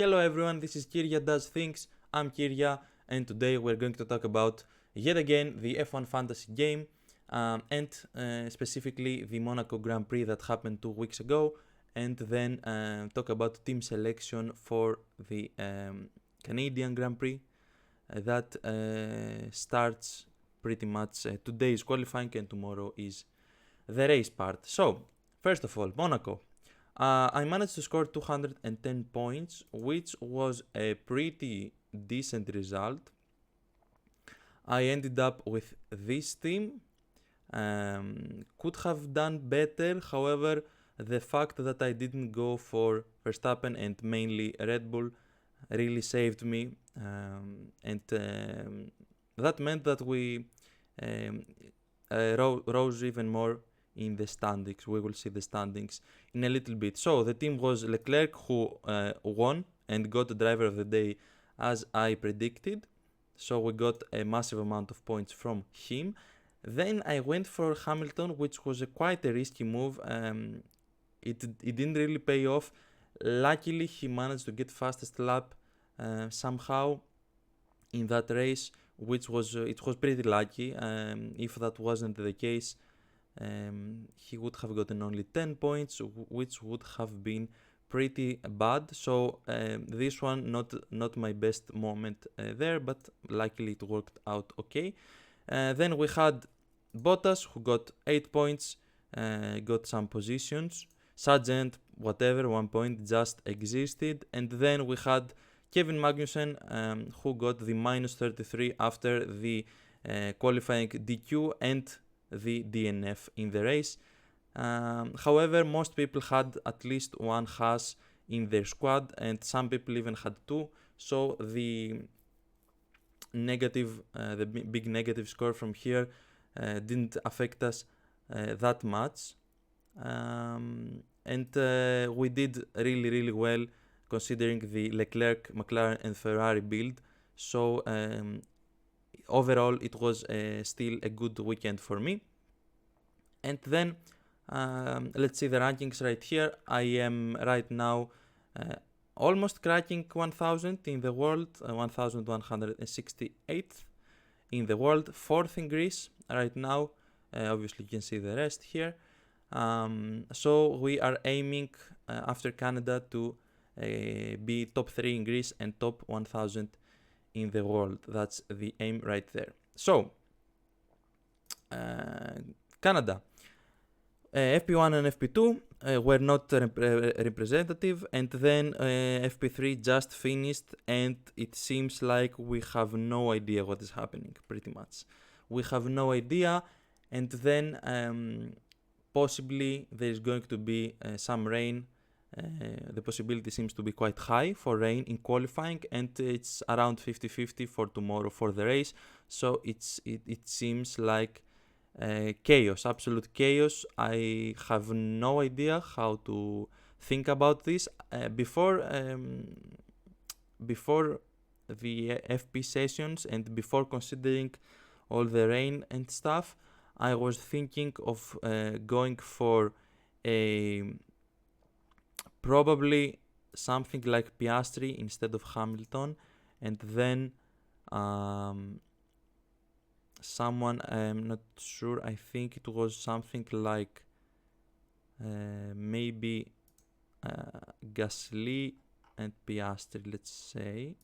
Hello everyone, this is Kirya Does Things. I'm Kirya, and today we're going to talk about yet again the F1 Fantasy game, and specifically the Monaco Grand Prix that happened 2 weeks ago, and then talk about team selection for the Canadian Grand Prix that starts pretty much today is qualifying and tomorrow is the race part. So, first of all, Monaco. I managed to score 210 points, which was a pretty decent result. I ended up with this team. Could have done better, however, the fact that I didn't go for Verstappen and mainly Red Bull really saved me. And that meant that we rose even more in the standings. We will see the standings in a little bit. So the team was Leclerc, who won and got the driver of the day as I predicted. So we got a massive amount of points from him. Then I went for Hamilton, which was quite a risky move. It didn't really pay off. Luckily, he managed to get fastest lap somehow in that race, which was it was pretty lucky. If that wasn't the case, he would have gotten only 10 points, which would have been pretty bad. So this one not my best moment there, but luckily it worked out okay. Then we had Bottas, who got 8 points, got some positions. Sargent, whatever, 1 point, just existed. And then we had Kevin Magnussen, who got the minus 33 after the qualifying DQ and the DNF in the race. However, most people had at least one Haas in their squad, and some people even had two. So the big negative score from here didn't affect us that much. And we did really well considering the Leclerc, McLaren and Ferrari build. So overall it was still a good weekend for me. And then let's see the rankings right here. I am right now almost cracking 1000 in the world, 1168th in the world, 4th in Greece right now. Obviously you can see the rest here. So we are aiming after Canada to be top 3 in Greece and top 1000 in the world. That's the aim right there. So Canada, FP1 and FP2 were not representative, and then FP3 just finished, and it seems like we have no idea what is happening, pretty much. We have no idea, and then possibly there is going to be some rain. The possibility seems to be quite high for rain in qualifying, and it's around 50-50 for tomorrow for the race. So it seems like chaos, absolute chaos. I have no idea how to think about this. Before the FP sessions and before considering all the rain and stuff, I was thinking of going for probably something like Piastri instead of Hamilton, and then someone, I'm not sure, I think it was something like maybe Gasly and Piastri, let's say.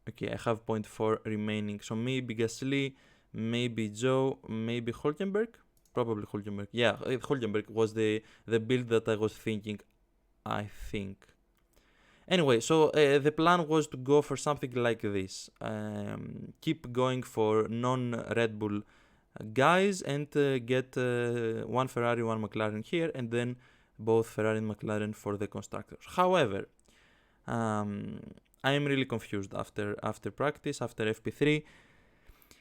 Okay, I have 0.4 remaining, so maybe Gasly, maybe Joe, maybe Hülkenberg. Probably Hülkenberg. Yeah, Hülkenberg was the build that I was thinking, I think. Anyway, so the plan was to go for something like this. Keep going for non-Red Bull guys and get one Ferrari, one McLaren here, and then both Ferrari and McLaren for the constructors. However, I am really confused after practice, after FP3.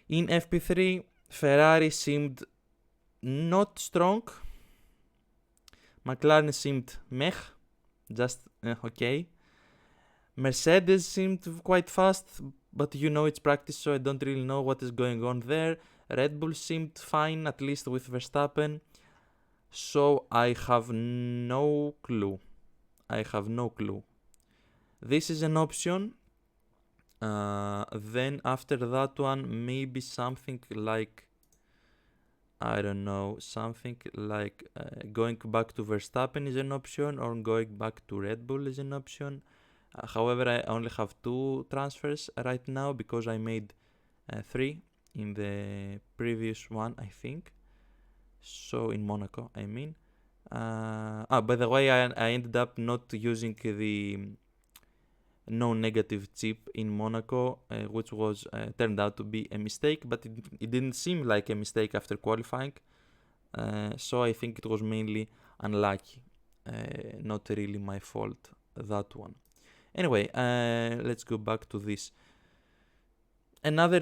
In FP3, Ferrari seemed not strong. McLaren seemed meh, just okay. Mercedes seemed quite fast, but you know it's practice, so I don't really know what is going on there. Red Bull seemed fine, at least with Verstappen. So I have no clue. This is an option. Then after that one, maybe something like, I don't know, something like going back to Verstappen is an option, or going back to Red Bull is an option. However, I only have 2 transfers right now because I made 3 in the previous one, I think. So in Monaco, I mean. By the way, I ended up not using the no negative chip in Monaco, which was turned out to be a mistake, but it didn't seem like a mistake after qualifying. So I think it was mainly unlucky, not really my fault, that one. Anyway, let's go back to this. Another,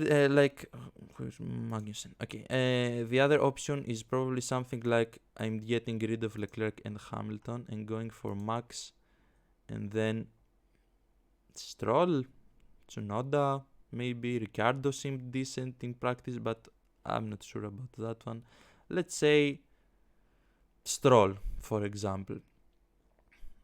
where's Magnussen? Okay, the other option is probably something like I'm getting rid of Leclerc and Hamilton and going for Max, and then Stroll, Tsunoda, maybe. Ricciardo seemed decent in practice, but I'm not sure about that one. Let's say Stroll, for example.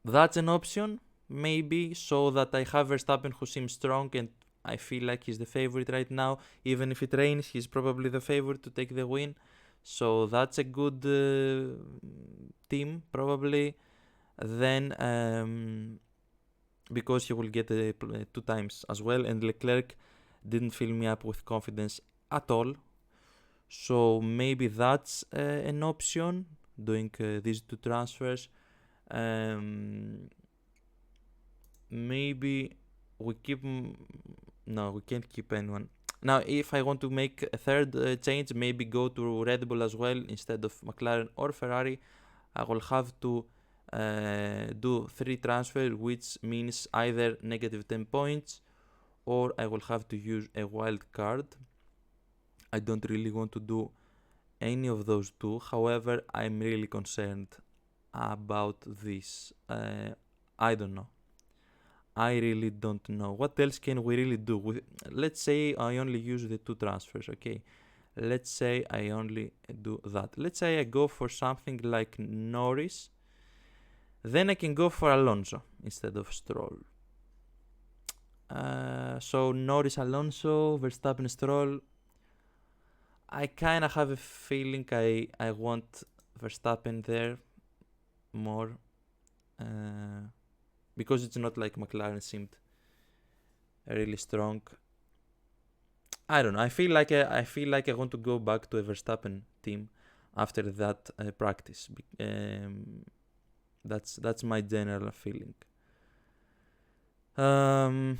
That's an option, maybe, so that I have Verstappen who seems strong and I feel like he's the favorite right now. Even if it rains, he's probably the favorite to take the win. So that's a good team, probably. Then, because he will get 2 times as well, and Leclerc didn't fill me up with confidence at all. So maybe that's an option, doing these 2 transfers. Maybe we keep... No, we can't keep anyone. Now, if I want to make a third change, maybe go to Red Bull as well instead of McLaren or Ferrari, I will have to do 3 transfers, which means either negative 10 points or I will have to use a wild card. I don't really want to do any of those 2. However, I'm really concerned about this. I don't know. I really don't know. What else can we really do? Let's say I only use the 2 transfers, okay? Let's say I only do that. Let's say I go for something like Norris. Then I can go for Alonso instead of Stroll. So Norris, Alonso, Verstappen, Stroll. I kind of have a feeling I want Verstappen there more. Because it's not like McLaren seemed really strong. I don't know. I feel like I want to go back to a Verstappen team after that practice. That's my general feeling. And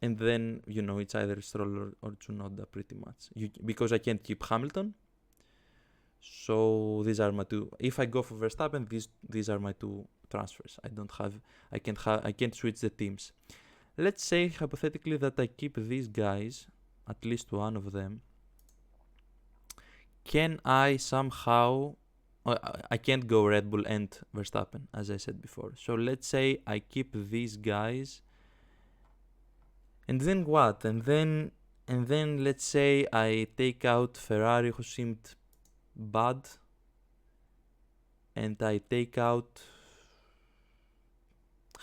then, it's either Stroll or Tsunoda pretty much. Because I can't keep Hamilton. So these are my 2. If I go for Verstappen, these are my 2 transfers. I can't switch the teams. Let's say hypothetically that I keep these guys, at least one of them. Can I somehow... I can't go Red Bull and Verstappen, as I said before. So let's say I keep these guys. And then what? And then let's say I take out Ferrari, who seemed bad. And I take out...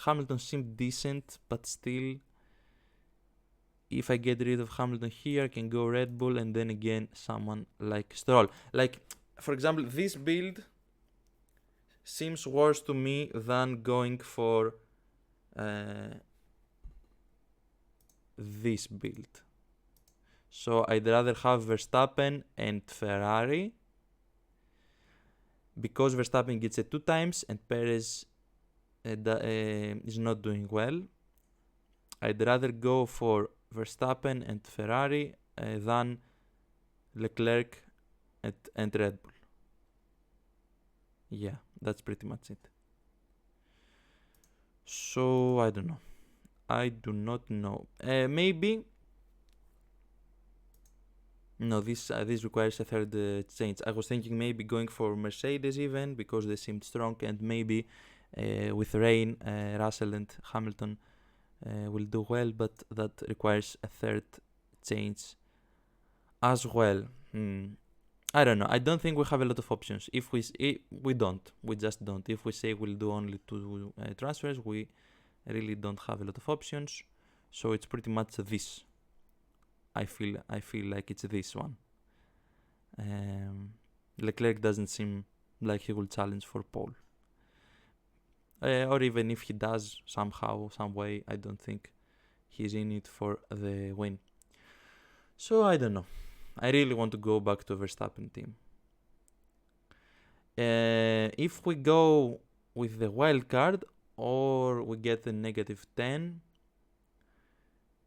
Hamilton seemed decent, but still, if I get rid of Hamilton here, I can go Red Bull, and then again someone like Stroll. Like, for example, this build seems worse to me than going for this build. So I'd rather have Verstappen and Ferrari, because Verstappen gets it 2 times and Perez is not doing well. I'd rather go for Verstappen and Ferrari than Leclerc and Red Bull. Yeah, that's pretty much it. So I don't know. I do not know. Maybe... No, this requires a third change. I was thinking maybe going for Mercedes even, because they seemed strong, and maybe with rain, Russell and Hamilton will do well, but that requires a third change as well. I don't know. I don't think we have a lot of options. If we don't, we just don't. If we say we'll do only two transfers, we really don't have a lot of options. So it's pretty much this. I feel like it's this one. Leclerc doesn't seem like he will challenge for pole. Or even if he does somehow, some way, I don't think he's in it for the win. So I don't know. I really want to go back to Verstappen team. If we go with the wild card or we get the -10,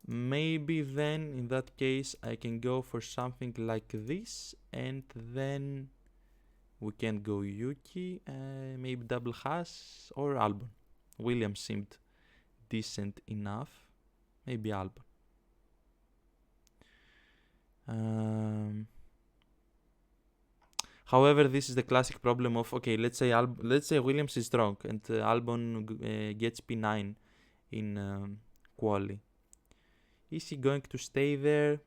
maybe then in that case I can go for something like this, and then we can go Yuki, maybe double Haas or Albon. Williams seemed decent enough. Maybe Albon. However, this is the classic problem of, okay, let's say Williams is strong and Albon gets P9 in quali. Is he going to stay there?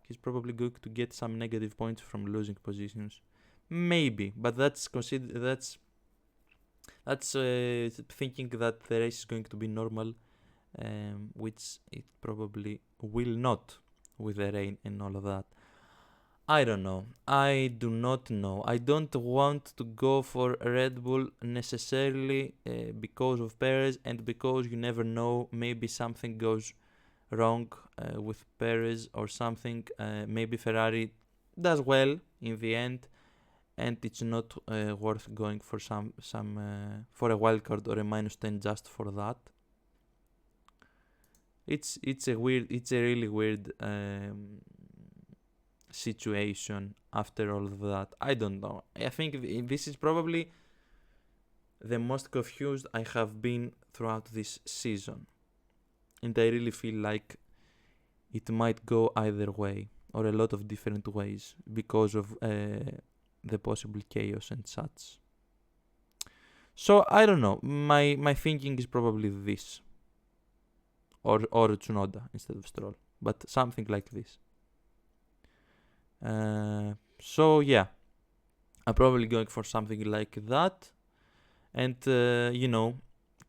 He's probably going to get some negative points from losing positions. Maybe, but that's thinking that the race is going to be normal, which it probably will not with the rain and all of that. I don't know. I do not know. I don't want to go for Red Bull necessarily because of Perez and because you never know. Maybe something goes wrong with Perez or something. Maybe Ferrari does well in the end, and it's not worth going for some for a wildcard or a -10 just for that. It's a really weird situation after all of that. I don't know. I think this is probably the most confused I have been throughout this season, and I really feel like it might go either way or a lot of different ways because of the possible chaos and such. So I don't know. My thinking is probably this, or Tsunoda instead of Stroll, but something like this. So yeah, I'm probably going for something like that, and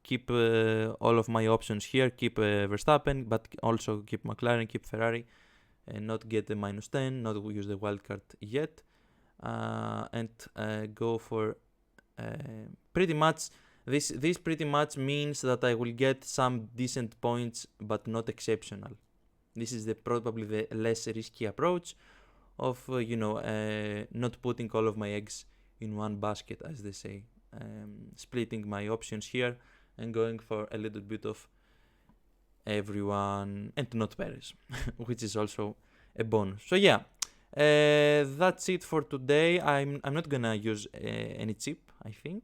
keep all of my options here. Keep Verstappen, but also keep McLaren, keep Ferrari, and not get the -10, not use the wildcard yet, and go for pretty much. This pretty much means that I will get some decent points, but not exceptional. This is probably the less risky approach of not putting all of my eggs in one basket, as they say, splitting my options here and going for a little bit of everyone and not Perez, which is also a bonus. So yeah, that's it for today. I'm not gonna use any chip, I think.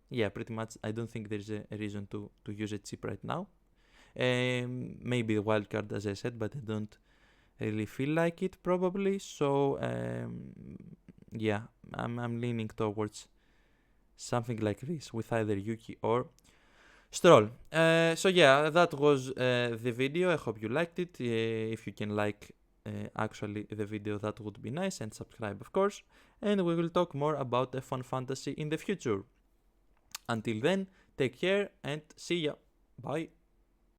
Yeah, pretty much. I don't think there's a reason to use a chip right now. Maybe the wildcard, as I said, but I don't really feel like it probably. So yeah, I'm leaning towards something like this with either Yuki or Stroll. So yeah, that was the video. I hope you liked it. If you can like actually the video, that would be nice, and subscribe of course, and we will talk more about F1 Fantasy in the future. Until then, take care and see ya. Bye.